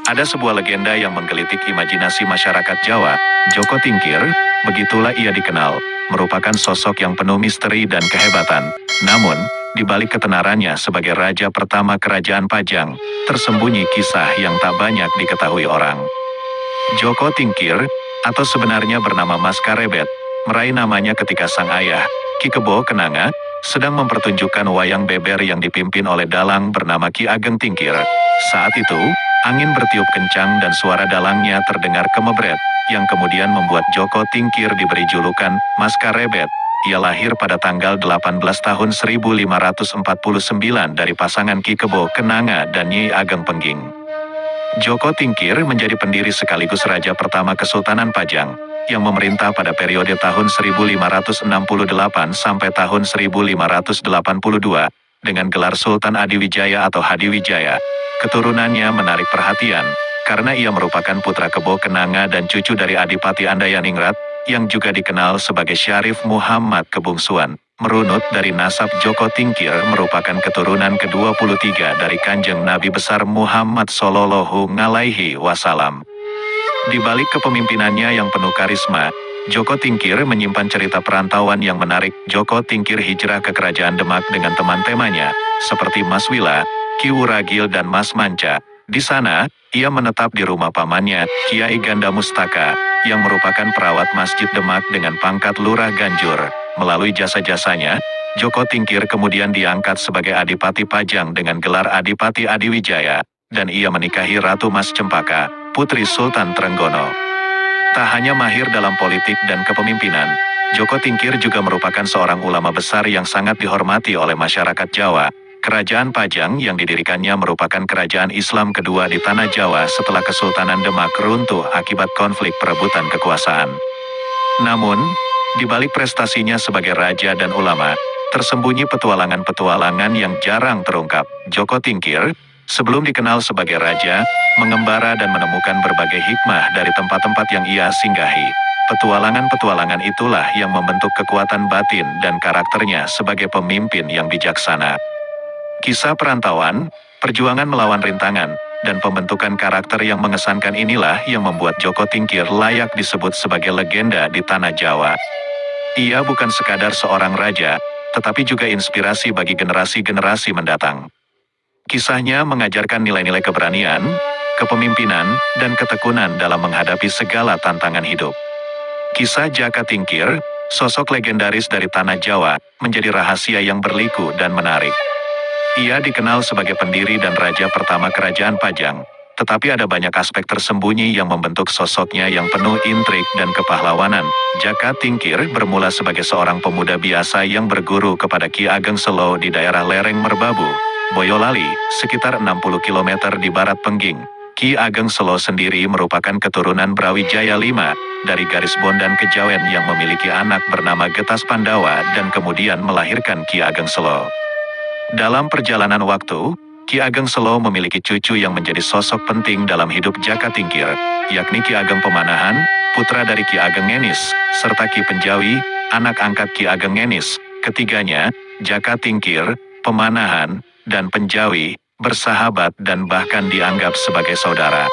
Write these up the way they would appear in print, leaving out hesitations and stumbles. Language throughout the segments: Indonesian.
Ada sebuah legenda yang menggelitik imajinasi masyarakat Jawa, Joko Tingkir, begitulah ia dikenal, merupakan sosok yang penuh misteri dan kehebatan. Namun, di balik ketenarannya sebagai raja pertama kerajaan Pajang, tersembunyi kisah yang tak banyak diketahui orang. Joko Tingkir, atau sebenarnya bernama Mas Karebet, meraih namanya ketika sang ayah, Ki Kebo Kenanga, sedang mempertunjukkan wayang beber yang dipimpin oleh dalang bernama Ki Ageng Tingkir. Saat itu, angin bertiup kencang dan suara dalangnya terdengar kemebret, yang kemudian membuat Joko Tingkir diberi julukan Mas Karebet. Ia lahir pada tanggal 18 tahun 1549 dari pasangan Ki Kebo Kenanga dan Nyi Ageng Pengging. Joko Tingkir menjadi pendiri sekaligus raja pertama Kesultanan Pajang, yang memerintah pada periode tahun 1568 sampai tahun 1582, dengan gelar Sultan Adiwijaya atau Hadiwijaya. Keturunannya menarik perhatian, karena ia merupakan putra Kebo Kenanga dan cucu dari Adipati Andayaningrat, yang juga dikenal sebagai Syarif Muhammad Kebungsuan. Merunut dari nasab Joko Tingkir merupakan keturunan ke-23 dari Kanjeng Nabi Besar Muhammad Sallallahu Alaihi Wasallam. Di balik kepemimpinannya yang penuh karisma, Joko Tingkir menyimpan cerita perantauan yang menarik. Joko Tingkir hijrah ke kerajaan Demak dengan teman-temannya, seperti Mas Wila, Ki Wuragil dan Mas Manca. Di sana, ia menetap di rumah pamannya, Kiai Ganda Mustaka, yang merupakan perawat Masjid Demak dengan pangkat Lurah Ganjur. Melalui jasa-jasanya, Joko Tingkir kemudian diangkat sebagai Adipati Pajang dengan gelar Adipati Adiwijaya, dan ia menikahi Ratu Mas Cempaka, putri Sultan Trenggono. Tak hanya mahir dalam politik dan kepemimpinan, Joko Tingkir juga merupakan seorang ulama besar yang sangat dihormati oleh masyarakat Jawa. Kerajaan Pajang yang didirikannya merupakan kerajaan Islam kedua di Tanah Jawa setelah Kesultanan Demak runtuh akibat konflik perebutan kekuasaan. Namun, di balik prestasinya sebagai raja dan ulama, tersembunyi petualangan-petualangan yang jarang terungkap. Joko Tingkir, sebelum dikenal sebagai raja, mengembara dan menemukan berbagai hikmah dari tempat-tempat yang ia singgahi. Petualangan-petualangan itulah yang membentuk kekuatan batin dan karakternya sebagai pemimpin yang bijaksana. Kisah perantauan, perjuangan melawan rintangan, dan pembentukan karakter yang mengesankan inilah yang membuat Joko Tingkir layak disebut sebagai legenda di Tanah Jawa. Ia bukan sekadar seorang raja, tetapi juga inspirasi bagi generasi-generasi mendatang. Kisahnya mengajarkan nilai-nilai keberanian, kepemimpinan, dan ketekunan dalam menghadapi segala tantangan hidup. Kisah Jaka Tingkir, sosok legendaris dari Tanah Jawa, menjadi rahasia yang berliku dan menarik. Ia dikenal sebagai pendiri dan raja pertama kerajaan Pajang, tetapi ada banyak aspek tersembunyi yang membentuk sosoknya yang penuh intrik dan kepahlawanan. Jaka Tingkir bermula sebagai seorang pemuda biasa yang berguru kepada Ki Ageng Selo di daerah lereng Merbabu, Boyolali, sekitar 60 km di barat Pengging. Ki Ageng Selo sendiri merupakan keturunan Brawijaya V, dari garis Bondan Kejawen yang memiliki anak bernama Getas Pandawa dan kemudian melahirkan Ki Ageng Selo. Dalam perjalanan waktu, Ki Ageng Selo memiliki cucu yang menjadi sosok penting dalam hidup Jaka Tingkir, yakni Ki Ageng Pemanahan, putra dari Ki Ageng Ngenis, serta Ki Penjawi, anak angkat Ki Ageng Ngenis. Ketiganya, Jaka Tingkir, Pemanahan, dan Penjawi, bersahabat dan bahkan dianggap sebagai saudara.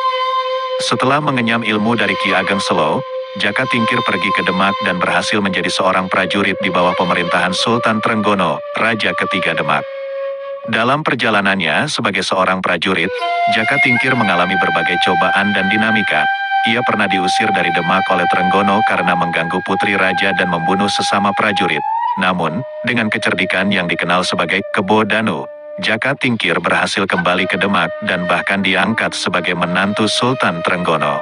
Setelah mengenyam ilmu dari Ki Ageng Selo, Jaka Tingkir pergi ke Demak dan berhasil menjadi seorang prajurit di bawah pemerintahan Sultan Trenggono, Raja ketiga Demak. Dalam perjalanannya sebagai seorang prajurit, Jaka Tingkir mengalami berbagai cobaan dan dinamika. Ia pernah diusir dari Demak oleh Trenggono karena mengganggu putri raja dan membunuh sesama prajurit. Namun, dengan kecerdikan yang dikenal sebagai Kebo Danu, Jaka Tingkir berhasil kembali ke Demak dan bahkan diangkat sebagai menantu Sultan Trenggono.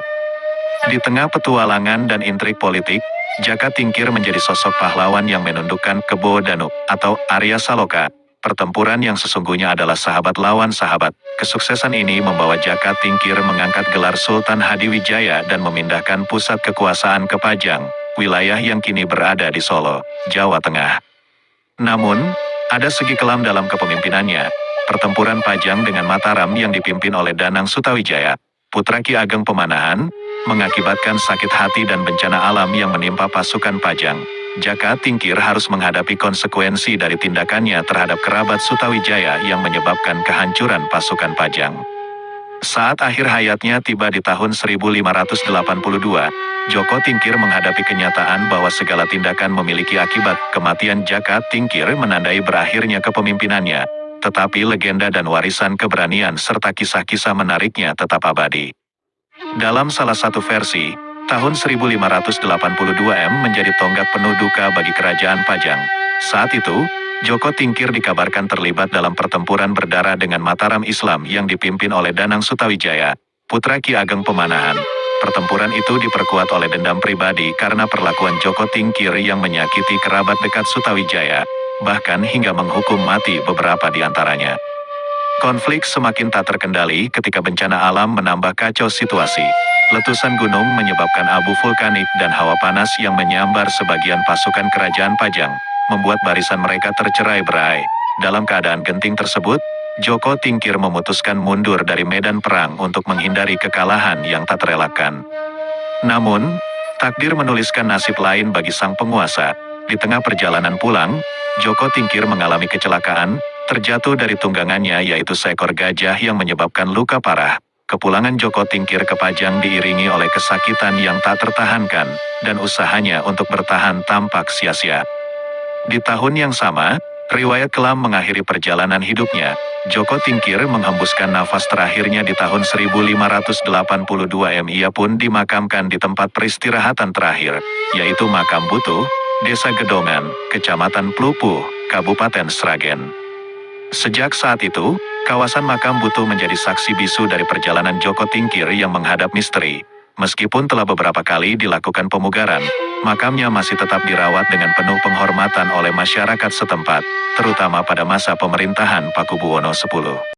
Di tengah petualangan dan intrik politik, Jaka Tingkir menjadi sosok pahlawan yang menundukkan Kebo Danu atau Arya Saloka. Pertempuran yang sesungguhnya adalah sahabat lawan sahabat. Kesuksesan ini membawa Jaka Tingkir mengangkat gelar Sultan Hadiwijaya dan memindahkan pusat kekuasaan ke Pajang, wilayah yang kini berada di Solo, Jawa Tengah. Namun, ada segi kelam dalam kepemimpinannya. Pertempuran Pajang dengan Mataram yang dipimpin oleh Danang Sutawijaya, putra Ki Ageng Pemanahan, mengakibatkan sakit hati dan bencana alam yang menimpa pasukan Pajang. Jaka Tingkir harus menghadapi konsekuensi dari tindakannya terhadap kerabat Sutawijaya yang menyebabkan kehancuran pasukan Pajang. Saat akhir hayatnya tiba di tahun 1582, Joko Tingkir menghadapi kenyataan bahwa segala tindakan memiliki akibat. Kematian Jaka Tingkir menandai berakhirnya kepemimpinannya, tetapi legenda dan warisan keberanian serta kisah-kisah menariknya tetap abadi. Dalam salah satu versi, tahun 1582 menjadi tonggak penuh duka bagi kerajaan Pajang. Saat itu, Joko Tingkir dikabarkan terlibat dalam pertempuran berdarah dengan Mataram Islam yang dipimpin oleh Danang Sutawijaya, putra Ki Ageng Pemanahan. Pertempuran itu diperkuat oleh dendam pribadi karena perlakuan Joko Tingkir yang menyakiti kerabat dekat Sutawijaya, bahkan hingga menghukum mati beberapa di antaranya. Konflik semakin tak terkendali ketika bencana alam menambah kacau situasi. Letusan gunung menyebabkan abu vulkanik dan hawa panas yang menyambar sebagian pasukan kerajaan Pajang, membuat barisan mereka tercerai-berai. Dalam keadaan genting tersebut, Joko Tingkir memutuskan mundur dari medan perang untuk menghindari kekalahan yang tak terelakkan. Namun, takdir menuliskan nasib lain bagi sang penguasa. Di tengah perjalanan pulang, Joko Tingkir mengalami kecelakaan, terjatuh dari tunggangannya yaitu seekor gajah yang menyebabkan luka parah. Kepulangan Joko Tingkir ke Pajang diiringi oleh kesakitan yang tak tertahankan, dan usahanya untuk bertahan tampak sia-sia. Di tahun yang sama, riwayat kelam mengakhiri perjalanan hidupnya. Joko Tingkir menghembuskan nafas terakhirnya di tahun 1582 Ia pun dimakamkan di tempat peristirahatan terakhir, yaitu Makam Butuh, Desa Gedongan, Kecamatan Plupuh, Kabupaten Sragen. Sejak saat itu, kawasan Makam Butuh menjadi saksi bisu dari perjalanan Joko Tingkir yang menghadap misteri. Meskipun telah beberapa kali dilakukan pemugaran, makamnya masih tetap dirawat dengan penuh penghormatan oleh masyarakat setempat, terutama pada masa pemerintahan Pakubuwono X.